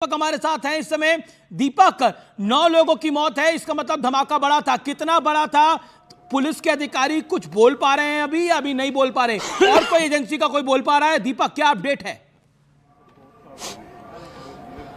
दीपक हमारे साथ हैं इस समय। दीपक, 9 लोगों की मौत है, इसका मतलब धमाका बड़ा था। कितना बड़ा था? पुलिस के अधिकारी कुछ बोल पा रहे हैं अभी नहीं बोल पा रहे, और कोई एजेंसी का कोई बोल पा रहा है? दीपक, क्या अपडेट है?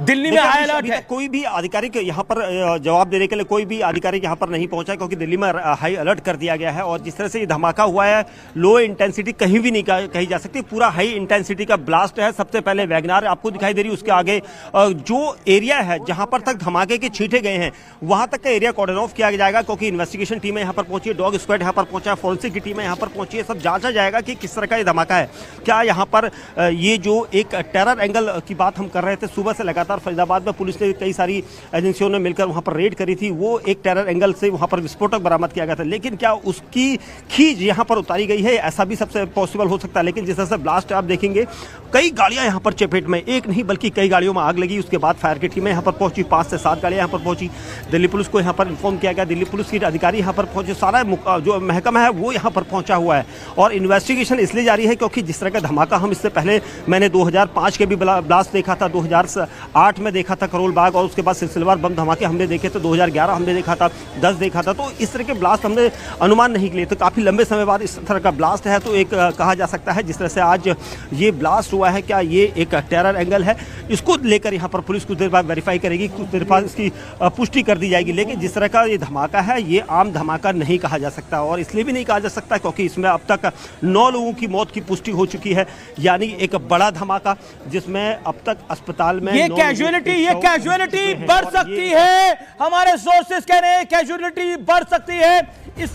दिल्ली में हाई अलर्ट है। कोई भी आधिकारिक यहाँ पर जवाब देने के लिए कोई भी आधिकारिक यहाँ पर नहीं पहुंचा, क्योंकि दिल्ली में हाई अलर्ट कर दिया गया है। और जिस तरह से ये धमाका हुआ है, लो इंटेंसिटी कहीं भी नहीं कही जा सकती, पूरा हाई इंटेंसिटी का ब्लास्ट है। सबसे पहले वैगनार आपको दिखाई दे रही है, उसके आगे जो एरिया है जहां पर तक धमाके के छींटे गए हैं वहां तक का एरिया कॉर्डन ऑफ किया जाएगा, क्योंकि इन्वेस्टिगेशन टीमें यहाँ पर पहुंची है, डॉग स्क्वाड यहाँ पर पहुंचा है, फोरेंसिक की टीमें यहाँ पर पहुंची है। सब जांचा जाएगा कि किस तरह का ये धमाका है। क्या यहाँ पर ये जो एक टेरर एंगल की बात हम कर रहे थे, सुबह से लगातार फरीदाबाद में पुलिस ने कई सारी एजेंसियों ने मिलकर वहां पर रेड करी थी, वो एक टेरर एंगल से वहां पर विस्फोटक बरामद किया गया था। लेकिन क्या उसकी खींच यहां पर उतारी गई है? ऐसा भी सबसे पॉसिबल हो सकता है। लेकिन जिस तरह से ब्लास्ट आप देखेंगे, कई गाड़ियां यहां पर चपेट में, एक नहीं बल्कि कई गाड़ियों में आग लगी। उसके बाद फायर की टीमें यहां पर पहुंची, 5 से 7 गाड़ियां यहां पर पहुंची। दिल्ली पुलिस को यहां पर इन्फॉर्म किया गया, दिल्ली पुलिस के अधिकारी यहां पर पहुंचे, सारा जो महकमा है वो यहां पर पहुंचा हुआ है। और इन्वेस्टिगेशन इसलिए जारी है क्योंकि जिस तरह का धमाका हम इससे पहले मैंने 2005 के भी ब्लास्ट देखा था, 2008 में देखा था करोल बाग, और उसके बाद सिलसिलेवार बम धमाके हमने देखे थे, 2011 हमने देखा था, 10 देखा था। तो इस तरह के ब्लास्ट हमने अनुमान नहीं लिए, तो काफ़ी लंबे समय बाद इस तरह का ब्लास्ट है। तो एक कहा जा सकता है जिस तरह से आज ये ब्लास्ट हुआ है, क्या ये एक टेरर एंगल है? इसको लेकर यहाँ पर पुलिस कुछ देर बाद वेरीफाई करेगी, कुछ देर बाद इसकी पुष्टि कर दी जाएगी। लेकिन जिस तरह का ये धमाका है, ये आम धमाका नहीं कहा जा सकता, और इसलिए भी नहीं कहा जा सकता क्योंकि इसमें अब तक 9 लोगों की मौत की पुष्टि हो चुकी है, यानी एक बड़ा धमाका जिसमें अब तक अस्पताल में ये कैजुअलिटी बढ़ सकती है। हमारे सोर्सेस कह रहे हैं कैजुअलिटी बढ़ सकती है। इस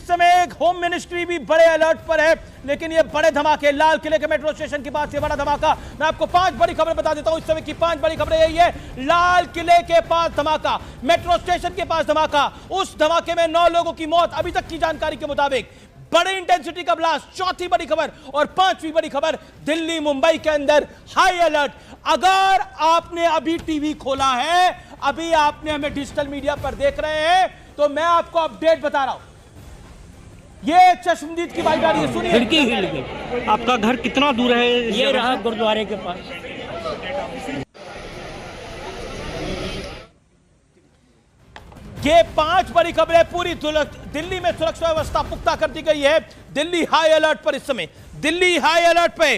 समय होम मिनिस्ट्री भी बड़े अलर्ट पर है। लेकिन ये बड़े धमाके, लाल किले के मेट्रो स्टेशन के पास ये बड़ा धमाका, मैं आपको 5 बड़ी खबरें बता देता हूं। इस समय की 5 बड़ी खबरें यही है। लाल किले के पास धमाका, मेट्रो स्टेशन के पास धमाका, उस धमाके में 9 लोगों की मौत अभी तक की जानकारी के मुताबिक। बड़े इंटेंसिटी का ब्लास्ट, चौथी बड़ी खबर। और 5वीं बड़ी खबर, दिल्ली मुंबई के अंदर हाई अलर्ट। अगर आपने अभी टीवी खोला है, अभी आपने हमें डिजिटल मीडिया पर देख रहे हैं, तो मैं आपको अपडेट बता रहा हूं। ये चश्मदीद की बाइक आ रही है, सुनिए। खिड़की हिल गई। आपका घर कितना दूर है? ये रहा गुरुद्वारे के पास। ये 5 बड़ी खबरें। पूरी दिल्ली में सुरक्षा व्यवस्था पुख्ता कर दी गई है। दिल्ली हाई अलर्ट पर इस समय, दिल्ली हाई अलर्ट पे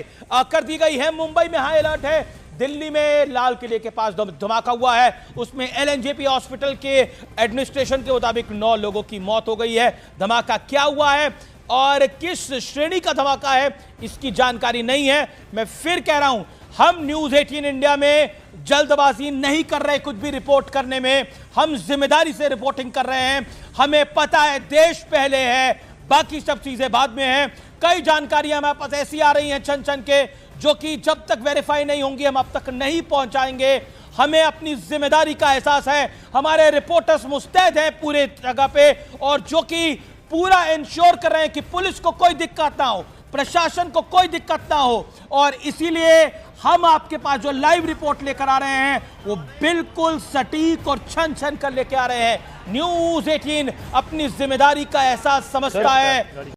कर दी गई है। मुंबई में हाई अलर्ट है। दिल्ली में लाल किले के पास धमाका हुआ है, उसमें एलएनजेपी हॉस्पिटल के एडमिनिस्ट्रेशन के मुताबिक 9 लोगों की मौत हो गई है। धमाका क्या हुआ है और किस श्रेणी का धमाका है, इसकी जानकारी नहीं है। मैं फिर कह रहा हूं, हम न्यूज़ 18 इंडिया में जल्दबाजी नहीं कर रहे कुछ भी रिपोर्ट करने में। हम जिम्मेदारी से रिपोर्टिंग कर रहे हैं। हमें पता है देश पहले है, बाकी सब चीजें बाद में हैं। कई जानकारियां हमारे पास ऐसी आ रही हैं छन के, जो कि जब तक वेरीफाई नहीं होंगी हम अब तक नहीं पहुंचाएंगे। हमें अपनी जिम्मेदारी का एहसास है। हमारे रिपोर्टर्स मुस्तैद हैं पूरे जगह पे, और जो कि पूरा इंश्योर कर रहे हैं कि पुलिस को कोई दिक्कत ना हो, प्रशासन को कोई दिक्कत ना हो। और इसीलिए हम आपके पास जो लाइव रिपोर्ट लेकर आ रहे हैं, वो बिल्कुल सटीक और छन कर लेकर आ रहे हैं। न्यूज़ 18 अपनी जिम्मेदारी का एहसास समझता है।